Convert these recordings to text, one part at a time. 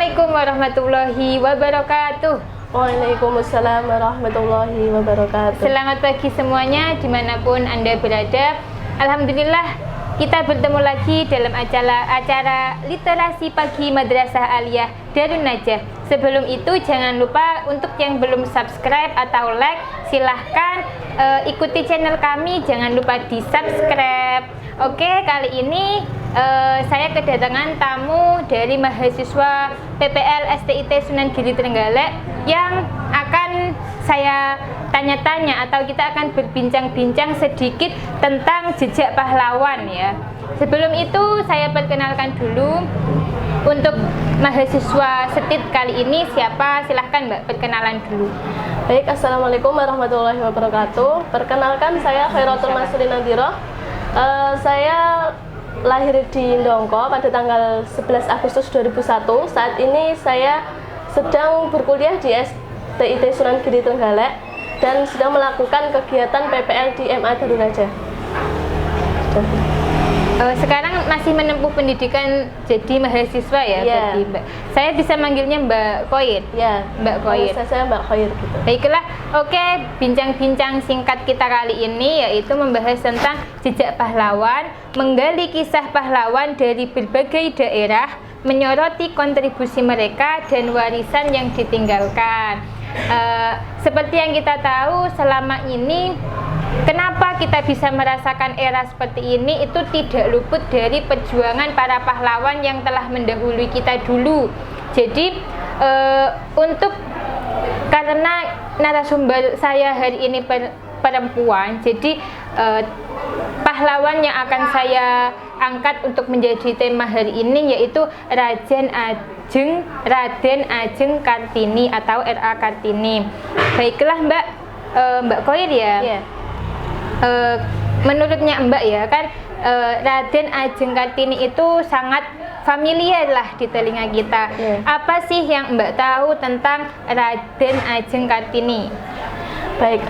Assalamualaikum warahmatullahi wabarakatuh. Waalaikumsalam warahmatullahi wabarakatuh. Selamat pagi semuanya dimanapun Anda berada. Alhamdulillah kita bertemu lagi dalam acara literasi pagi Madrasah Aliyah Darun Najah. Sebelum itu jangan lupa untuk yang belum subscribe atau like, silahkan ikuti channel kami, jangan lupa di subscribe. Oke, kali ini saya kedatangan tamu dari mahasiswa PPL STIT Sunan Giri Trenggalek yang akan saya tanya-tanya atau kita akan berbincang-bincang sedikit tentang jejak pahlawan ya. Sebelum itu saya perkenalkan dulu untuk mahasiswa STIT kali ini siapa, silahkan Mbak perkenalan dulu. Baik, Assalamualaikum warahmatullahi wabarakatuh. Perkenalkan saya Khairatul Masri Nadhiroh. Saya lahir di Ndongko pada tanggal 11 Agustus 2001. Saat ini saya sedang berkuliah di STIT Sunan Giri Trenggalek dan sedang melakukan kegiatan PPL di MA Darun Najah. Sekarang masih menempuh pendidikan jadi mahasiswa ya, berarti Mbak. Saya bisa manggilnya Mbak Khoir. Ya, Mbak Khoir. Saya Mbak Khoir gitu. Baiklah, oke, bincang-bincang singkat kita kali ini yaitu membahas tentang jejak pahlawan, menggali kisah pahlawan dari berbagai daerah, menyoroti kontribusi mereka dan warisan yang ditinggalkan. Seperti yang kita tahu selama ini, kenapa kita bisa merasakan era seperti ini itu tidak luput dari perjuangan para pahlawan yang telah mendahului kita dulu. Jadi karena narasumber saya hari ini perempuan, jadi pahlawan yang akan saya angkat untuk menjadi tema hari ini yaitu Raden Ajeng Kartini atau R.A. Kartini. Baiklah Mbak Khoir ya. Yeah. Menurutnya Mbak ya kan, Raden Ajeng Kartini itu sangat familiar lah di telinga kita. Yeah. Apa sih yang Mbak tahu tentang Raden Ajeng Kartini? Baik,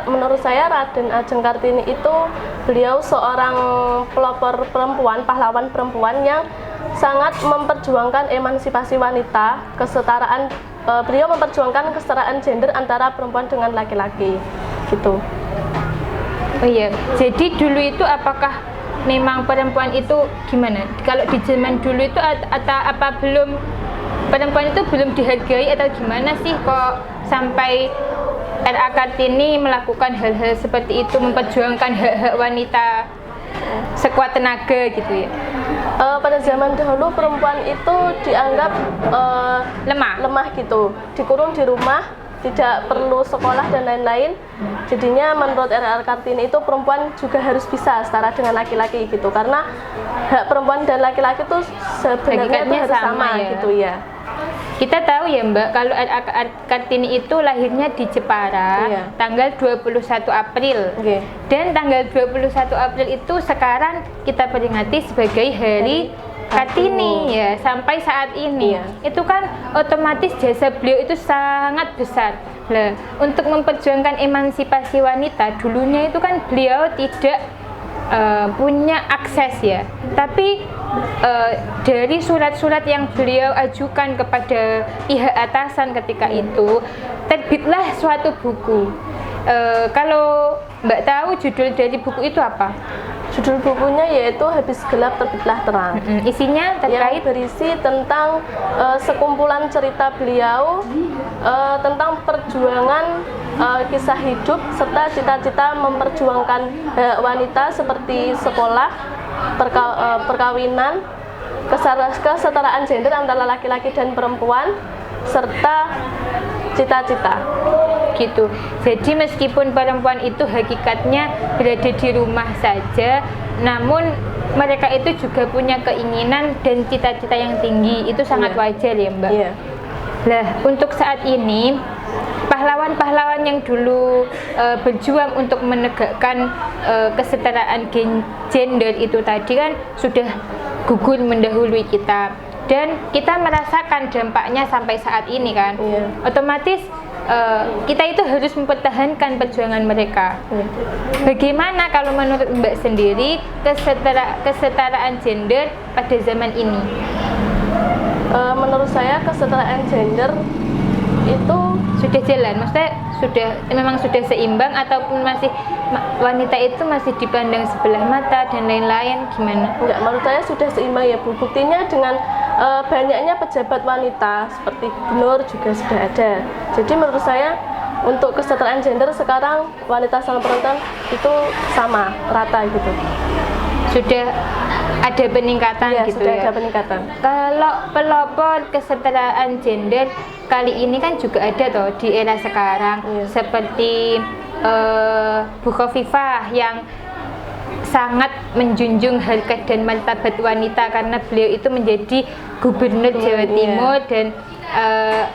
menurut saya Raden Ajeng Kartini itu beliau seorang pelopor perempuan, pahlawan perempuan yang sangat memperjuangkan emansipasi wanita, kesetaraan. Beliau memperjuangkan kesetaraan gender antara perempuan dengan laki-laki, gitu. Oh iya, jadi dulu itu apakah memang perempuan itu gimana? Kalau di zaman dulu itu apa belum perempuan itu belum dihargai atau gimana sih kok sampai R.A. Kartini melakukan hal-hal seperti itu, memperjuangkan hak-hak wanita sekuat tenaga gitu ya? Pada zaman dahulu perempuan itu dianggap lemah gitu, dikurung di rumah, tidak perlu sekolah dan lain-lain. Jadinya menurut R.A. Kartini itu perempuan juga harus bisa setara dengan laki-laki gitu, karena hak perempuan dan laki-laki itu sebenarnya itu harus sama ya. Gitu ya. Kita tahu ya Mbak, kalau R.A. Kartini itu lahirnya di Jepara, iya, tanggal 21 April. Okay. Dan tanggal 21 April itu sekarang kita peringati sebagai Hari Kartini ya, sampai saat ini. Iya. Itu kan otomatis jasa beliau itu sangat besar. Nah, untuk memperjuangkan emansipasi wanita, dulunya itu kan beliau tidak punya akses ya, tapi dari surat-surat yang beliau ajukan kepada pihak atasan ketika itu, terbitlah suatu buku. Kalau Mbak tahu judul dari buku itu apa? Judul bukunya yaitu Habis Gelap Terbitlah Terang. Isinya terkait yang berisi tentang sekumpulan cerita beliau tentang perjuangan kisah hidup serta cita-cita memperjuangkan wanita seperti sekolah, perkawinan, kesetaraan gender antara laki-laki dan perempuan, serta cita-cita gitu. Jadi meskipun perempuan itu hakikatnya berada di rumah saja, namun mereka itu juga punya keinginan dan cita-cita yang tinggi. Itu sangat wajar ya Mbak. Nah, untuk saat ini pahlawan-pahlawan yang dulu berjuang untuk menegakkan kesetaraan gender itu tadi kan sudah gugur mendahului kita, dan kita merasakan dampaknya sampai saat ini kan. Otomatis kita itu harus mempertahankan perjuangan mereka. Bagaimana kalau menurut Mbak sendiri kesetaraan gender pada zaman ini? Menurut saya kesetaraan gender itu Sudah jalan, maksudnya memang sudah seimbang ataupun masih wanita itu masih dipandang sebelah mata dan lain-lain, gimana? enggak, menurut saya sudah seimbang ya Bu. Buktinya dengan banyaknya pejabat wanita seperti gubernur juga sudah ada. Jadi menurut saya untuk kesetaraan gender sekarang wanita sama perempuan itu sama, rata gitu. Sudah ada peningkatan Iya, gitu sudah ya. ada peningkatan. Kalau pelopor kesetaraan gender kali ini kan juga ada toh di era sekarang, Iya. seperti Bu Khofifah yang sangat menjunjung harkat dan martabat wanita karena beliau itu menjadi gubernur Jawa Iya. Timur, dan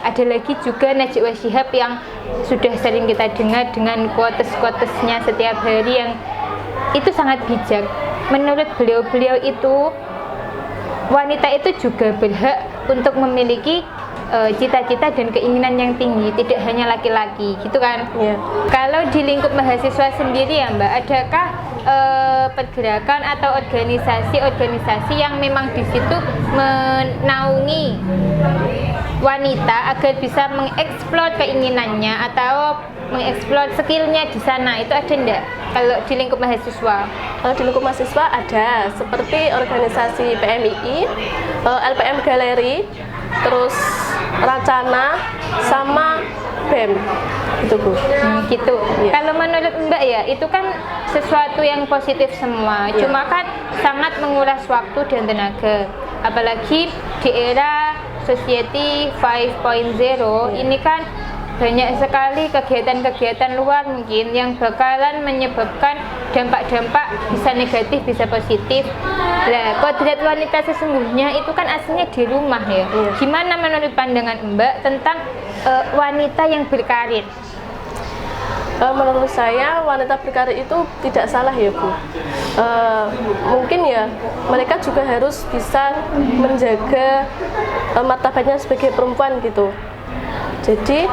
ada lagi juga Najwa Shihab yang sudah sering kita dengar dengan quotes-quotesnya setiap hari yang itu sangat bijak. Menurut beliau itu wanita itu juga berhak untuk memiliki cita-cita dan keinginan yang tinggi, tidak hanya laki-laki, gitu kan? Iya. Kalau di lingkup mahasiswa sendiri ya Mbak, adakah pergerakan atau organisasi yang memang di situ menaungi wanita agar bisa mengeksplor keinginannya atau mengeksplor skillnya di sana, itu ada enggak kalau di lingkup mahasiswa? Kalau di lingkup mahasiswa ada seperti organisasi PMII, LPM Galeri, terus Racana, sama BEM, itu Bu. Gitu. Iya. Kalau menurut Mbak ya, itu kan sesuatu yang positif semua. Iya. Cuma kan sangat menguras waktu dan tenaga. Apalagi di era Society 5.0 ini kan banyak sekali kegiatan-kegiatan luar mungkin yang bakalan menyebabkan dampak-dampak bisa negatif bisa positif. Nah, kodrat wanita sesungguhnya itu kan aslinya di rumah ya. Iya. Gimana menurut pandangan Mbak tentang wanita yang berkarir? Menurut saya wanita berkarir itu tidak salah ya Bu. Mungkin ya mereka juga harus bisa menjaga martabatnya sebagai perempuan gitu. Jadi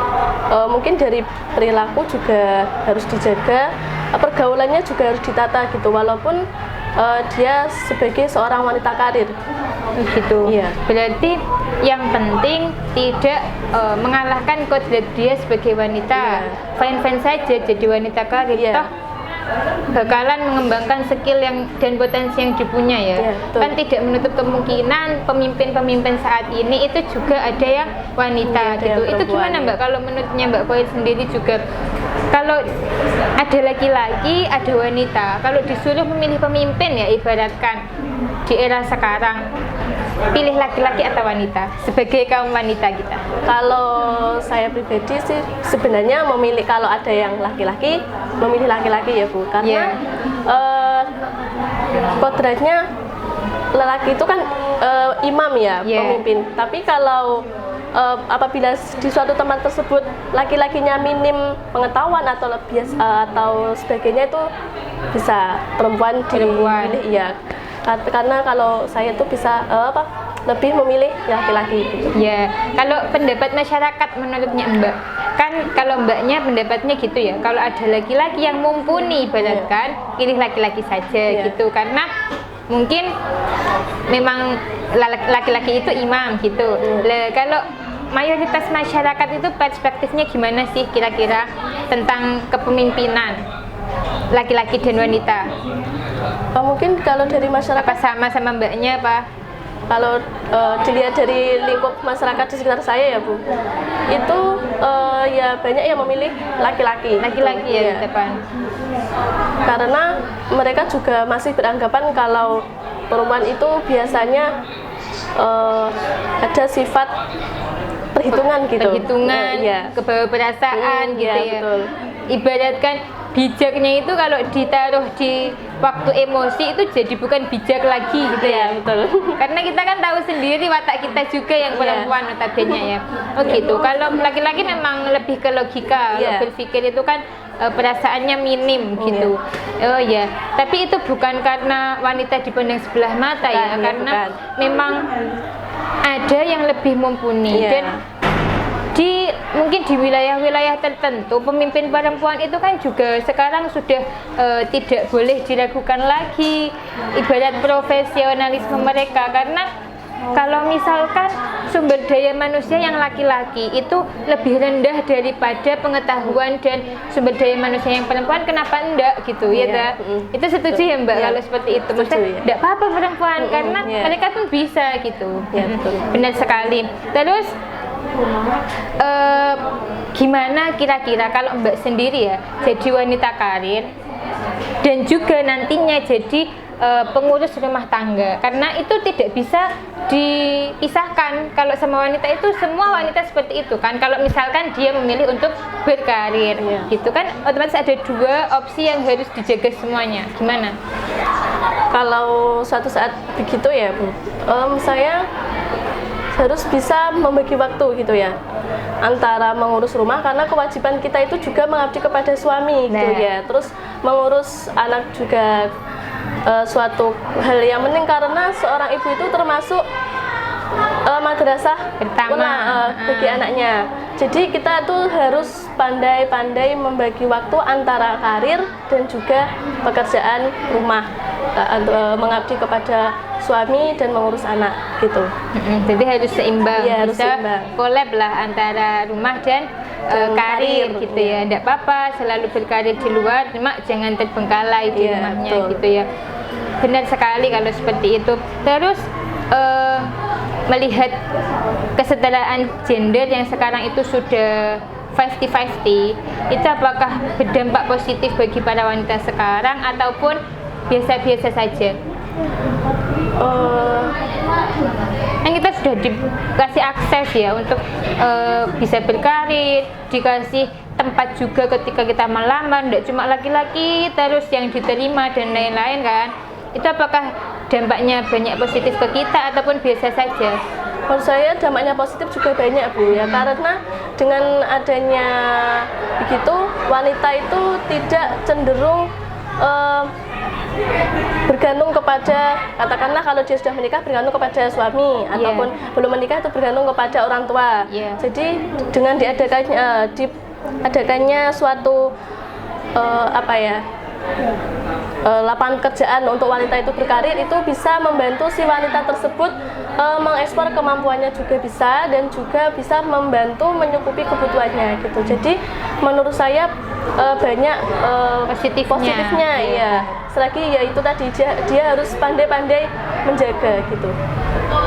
mungkin dari perilaku juga harus dijaga, pergaulannya juga harus ditata gitu, walaupun dia sebagai seorang wanita karir. Gitu. Iya. Berarti yang penting tidak mengalahkan kodrat dia sebagai wanita. Iya. Fine-fine saja jadi wanita karir. Iya. Toh bakalan mengembangkan skill yang dan potensi yang dipunya ya. Iya, betul. Kan tidak menutup kemungkinan pemimpin-pemimpin saat ini itu juga ada yang wanita Iya, ada gitu. yang Itu perempuan, gimana ya. Mbak kalau menurutnya Mbak Koi sendiri juga? Kalau ada laki-laki, ada wanita. Kalau disuruh memilih pemimpin ya ibaratkan di era sekarang, pilih laki-laki atau wanita sebagai kaum wanita kita? Kalau saya pribadi sih sebenarnya memilih, kalau ada yang laki-laki memilih laki-laki ya Bu, karena kodratnya lelaki itu kan imam ya, Iya. pemimpin. Tapi kalau apabila di suatu tempat tersebut laki-lakinya minim pengetahuan atau atau sebagainya, itu bisa perempuan Perempuan. dipilih, iya. Karena kalau saya tuh bisa lebih memilih laki-laki gitu. Ya, kalau pendapat masyarakat menurutnya Mbak, kan kalau Mbaknya pendapatnya gitu ya, kalau ada laki-laki yang mumpuni ibaratkan, pilih laki-laki saja Iya. gitu, karena mungkin memang laki-laki itu imam gitu. Lah, kalau mayoritas masyarakat itu perspektifnya gimana sih kira-kira tentang kepemimpinan laki-laki dan wanita? Mungkin kalau dari masyarakat, Apa sama Mbaknya apa? kalau dilihat dari lingkup masyarakat di sekitar saya ya Bu, itu ya banyak yang memilih laki-laki. Laki-laki ya Iya. di depan. Karena mereka juga masih beranggapan kalau perempuan itu biasanya ada sifat perhitungan gitu. Perhitungan, Iya. kebawa perasaan gitu Iya, ya. betul. Ibaratkan bijaknya itu kalau ditaruh di waktu emosi itu jadi bukan bijak lagi gitu ya. Iya, betul. Karena kita kan tahu sendiri watak kita juga yang perempuan notabene ya. Oh gitu. Kalau laki-laki memang lebih ke logika, Iya. berpikir itu kan perasaannya minim gitu. Oh ya. Tapi itu bukan karena wanita dipandang sebelah mata ya, Bukan, karena bukan. memang ada yang lebih mumpuni. Iya. Dan mungkin di wilayah-wilayah tertentu pemimpin perempuan itu kan juga sekarang sudah tidak boleh diragukan lagi ibarat profesionalisme mereka, karena kalau misalkan sumber daya manusia yang laki-laki itu lebih rendah daripada pengetahuan dan sumber daya manusia yang perempuan, kenapa enggak gitu ya ta? Itu setuju ya Mbak kalau seperti itu? Maksudnya enggak apa-apa perempuan karena mereka pun bisa gitu. Benar sekali. Terus gimana kira-kira kalau Mbak sendiri ya jadi wanita karir dan juga nantinya jadi pengurus rumah tangga, karena itu tidak bisa dipisahkan. Kalau sama wanita itu semua wanita seperti itu kan, kalau misalkan dia memilih untuk berkarir gitu kan, otomatis ada dua opsi yang harus dijaga semuanya. Gimana? Kalau suatu saat begitu ya Bu, saya harus bisa membagi waktu gitu ya antara mengurus rumah, karena kewajiban kita itu juga mengabdi kepada suami gitu ya, terus mengurus anak juga suatu hal yang penting, karena seorang ibu itu termasuk madrasah pertama bagi anaknya. Jadi kita tuh harus pandai-pandai membagi waktu antara karir dan juga pekerjaan rumah, mengabdi kepada suami dan mengurus anak gitu. Jadi harus seimbang, ya, harus bisa seimbang. collab lah antara rumah dan karir gitu ya. Tidak apa-apa selalu berkarir di luar, cuma jangan terbengkalai di rumahnya gitu ya. Benar sekali kalau seperti itu. Terus melihat kesetaraan gender yang sekarang itu sudah 50-50, itu apakah berdampak positif bagi para wanita sekarang ataupun biasa-biasa saja? Kan kita sudah dikasih akses ya untuk bisa berkarir, dikasih tempat juga ketika kita melamar, tidak cuma laki-laki terus yang diterima dan lain-lain kan. Itu apakah dampaknya banyak positif ke kita ataupun biasa saja? Menurut saya dampaknya positif juga banyak Bu ya, karena dengan adanya begitu wanita itu tidak cenderung bergantung kepada, katakanlah kalau dia sudah menikah bergantung kepada suami, ataupun belum menikah itu bergantung kepada orang tua. Jadi dengan diadakannya suatu lapangan pekerjaan untuk wanita itu berkarir, itu bisa membantu si wanita tersebut mengekspor kemampuannya juga bisa, dan juga bisa membantu menyukupi kebutuhannya gitu. Jadi menurut saya banyak positifnya ya. Selagi ya itu tadi dia harus pandai-pandai menjaga gitu.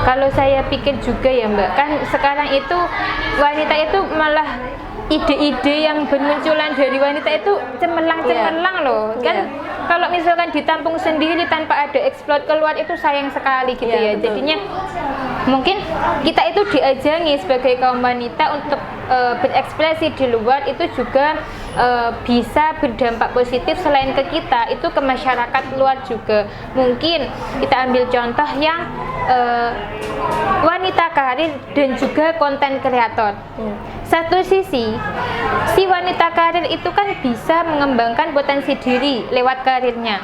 Kalau saya pikir juga ya Mbak, kan sekarang itu wanita itu malah ide-ide yang bermunculan dari wanita itu cemerlang loh kan. Kalau misalkan ditampung sendiri tanpa ada eksplor keluar itu sayang sekali gitu ya. Jadinya mungkin kita itu diajangi sebagai kaum wanita untuk berekspresi di luar, itu juga bisa berdampak positif selain ke kita, itu ke masyarakat luar juga. Mungkin kita ambil contoh yang wanita karir dan juga konten kreator. Satu sisi, si wanita karir itu kan bisa mengembangkan potensi diri lewat karirnya.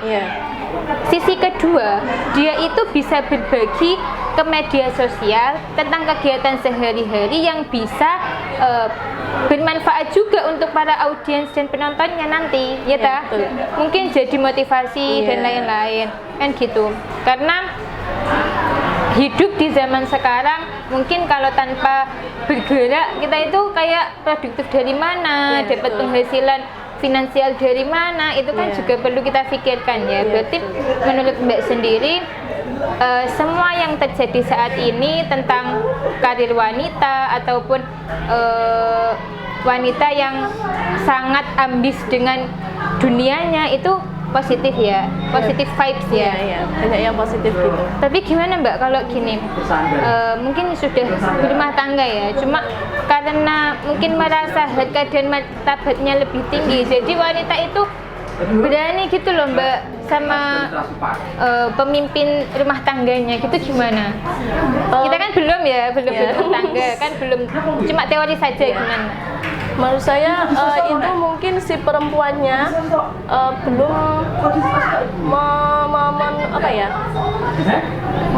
Sisi kedua, dia itu bisa berbagi ke media sosial tentang kegiatan sehari-hari yang bisa bermanfaat juga untuk para audiens dan penontonnya nanti, ya ta? Mungkin jadi motivasi dan lain-lain, kan gitu. Karena hidup di zaman sekarang, mungkin kalau tanpa bergerak kita itu kayak produktif dari mana, dapat penghasilan finansial dari mana, itu kan juga perlu kita pikirkan ya. Berarti menurut Mbak sendiri, semua yang terjadi saat ini tentang karir wanita ataupun wanita yang sangat ambis dengan dunianya itu positif ya, positif vibes ya. Banyak yang positif gitu. Tapi gimana Mbak kalau gini, mungkin sudah berumah tangga ya, cuma karena mungkin merasa harga dan martabatnya lebih tinggi, jadi wanita itu berani gitu loh Mbak sama pemimpin rumah tangganya gitu, gimana? Kita kan belum berumah tangga, kan belum, cuma teori saja, gimana? Menurut saya itu mungkin si perempuannya belum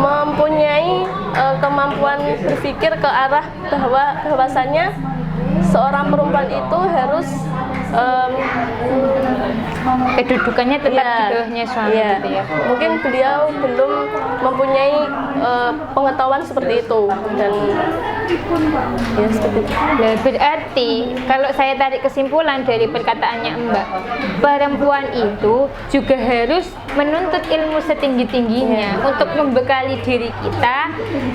mempunyai kemampuan berpikir ke arah bahwasannya seorang perempuan itu harus Kedudukannya tetap Iya, di bawahnya suami iya. gitu ya. Mungkin beliau belum mempunyai pengetahuan seperti itu dan ya seperti itu. Nah, berarti kalau saya tarik kesimpulan dari perkataannya Mbak, perempuan itu juga harus menuntut ilmu setinggi-tingginya untuk membekali diri kita,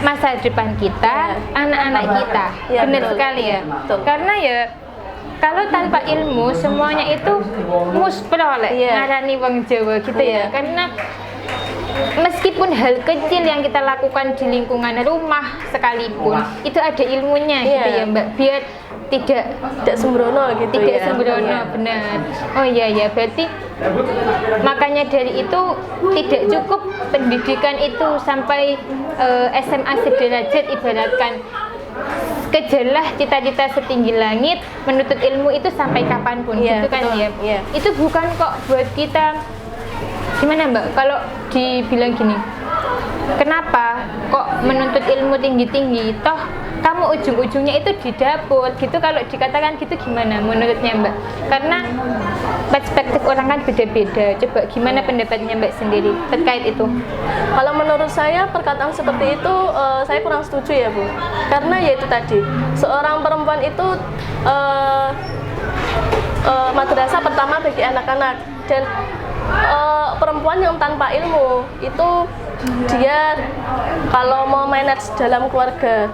masa depan kita, anak-anak kita. Ya, Benar betul. sekali ya. Betul. Karena ya kalau tanpa ilmu semuanya itu muspro lek Iya. ngarani wong Jawa gitu ya. Iya. Karena meskipun hal kecil yang kita lakukan di lingkungan rumah sekalipun itu ada ilmunya gitu Iya. ya Mbak, biar tidak Sembrono gitu tidak ya. sembrono. Iya. Benar. Oh iya ya, berarti makanya dari itu tidak cukup pendidikan itu sampai SMA sederajat, ibaratkan kejarlah cita-cita setinggi langit, menuntut ilmu itu sampai kapanpun. Iya, gitu kan betul. ya. Iya. Itu bukan kok buat kita gimana Mbak, kalau dibilang gini, kenapa kok menuntut ilmu tinggi-tinggi, toh kamu ujung-ujungnya itu di dapur gitu, kalau dikatakan gitu gimana menurutnya Mbak? Karena perspektif orang kan beda-beda. Coba gimana pendapatnya Mbak sendiri terkait itu? Kalau menurut saya perkataan seperti itu saya kurang setuju ya Bu. Karena ya itu tadi, seorang perempuan itu madrasah pertama bagi anak-anak, dan perempuan yang tanpa ilmu itu dia kalau mau manage dalam keluarga,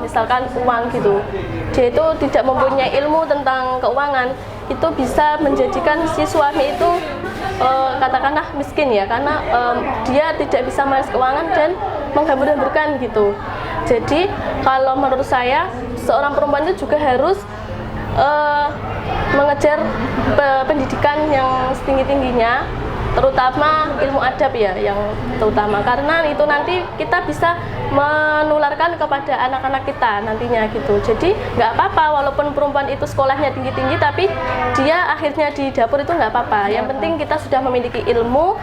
misalkan uang gitu, dia itu tidak mempunyai ilmu tentang keuangan, itu bisa menjadikan si suami itu katakanlah miskin ya, karena dia tidak bisa manage keuangan dan menghambur-hamburkan gitu. Jadi kalau menurut saya seorang perempuan itu juga harus mengejar pendidikan yang setinggi-tingginya, terutama ilmu adab ya yang terutama, karena itu nanti kita bisa menularkan kepada anak-anak kita nantinya gitu. Jadi nggak apa-apa walaupun perempuan itu sekolahnya tinggi-tinggi tapi dia akhirnya di dapur itu nggak apa-apa. Yang penting kita sudah memiliki ilmu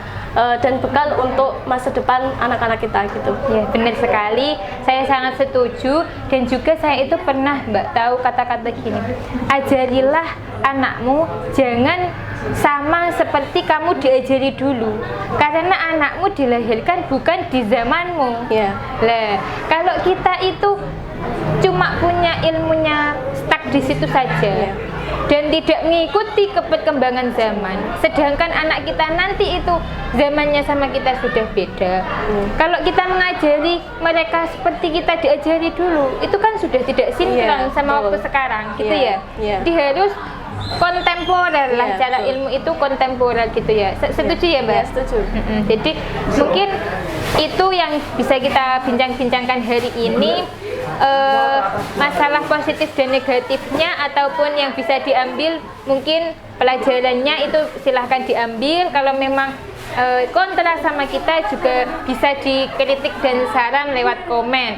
dan bekal untuk masa depan anak-anak kita gitu. Ya, benar sekali. Saya sangat setuju, dan juga saya itu pernah Mbak tahu kata-kata gini. Ajarilah anakmu jangan sama seperti kamu diajari dulu. Karena anakmu dilahirkan bukan di zamanmu. Ya. Lah, kalau kita itu cuma punya ilmunya stuck di situ saja. Ya. Dan tidak mengikuti perkembangan zaman, sedangkan anak kita nanti itu zamannya sama kita sudah beda. Kalau kita mengajari mereka seperti kita diajari dulu, itu kan sudah tidak sinkron Iya, sama betul. waktu sekarang gitu Iya, ya. iya. Jadi harus kontemporer lah, Iya, cara betul. ilmu itu kontemporer gitu ya. Setuju ya Mbak? Ya, setuju. Jadi mungkin itu yang bisa kita bincang-bincangkan hari ini. Masalah positif dan negatifnya ataupun yang bisa diambil, mungkin pelajarannya itu silahkan diambil. Kalau memang kontra sama kita juga bisa dikritik dan saran lewat komen.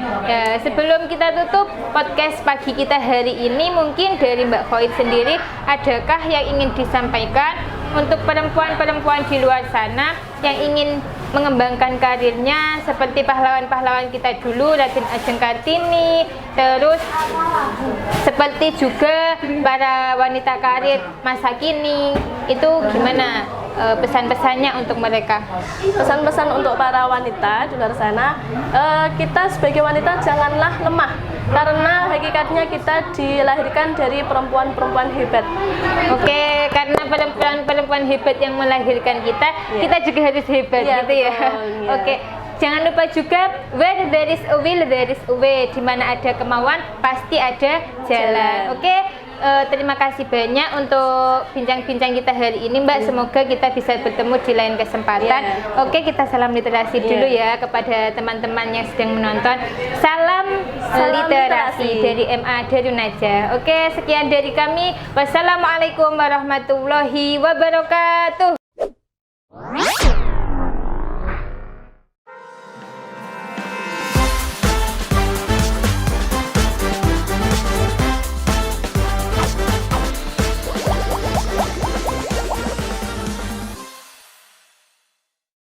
Sebelum kita tutup podcast pagi kita hari ini, mungkin dari Mbak Khoid sendiri adakah yang ingin disampaikan untuk perempuan-perempuan di luar sana yang ingin mengembangkan karirnya seperti pahlawan-pahlawan kita dulu, Raden Ajeng Kartini, terus seperti juga para wanita karir masa kini, itu gimana pesan-pesannya untuk mereka? Pesan-pesan untuk para wanita di luar sana, kita sebagai wanita janganlah lemah, karena hakikatnya kita dilahirkan dari perempuan-perempuan hebat. Oke, karena perempuan-perempuan hebat yang melahirkan kita, kita juga harus hebat Iya, gitu ya. betul, iya. Oke, jangan lupa juga where there is a will, there is a way. Di mana ada kemauan, pasti ada jalan. Oke. Terima kasih banyak untuk bincang-bincang kita hari ini Mbak. Semoga kita bisa bertemu di lain kesempatan. Oke, kita salam literasi dulu ya kepada teman-teman yang sedang menonton. Salam literasi dari MA Darun Najah. Oke, sekian dari kami. Wassalamualaikum warahmatullahi wabarakatuh.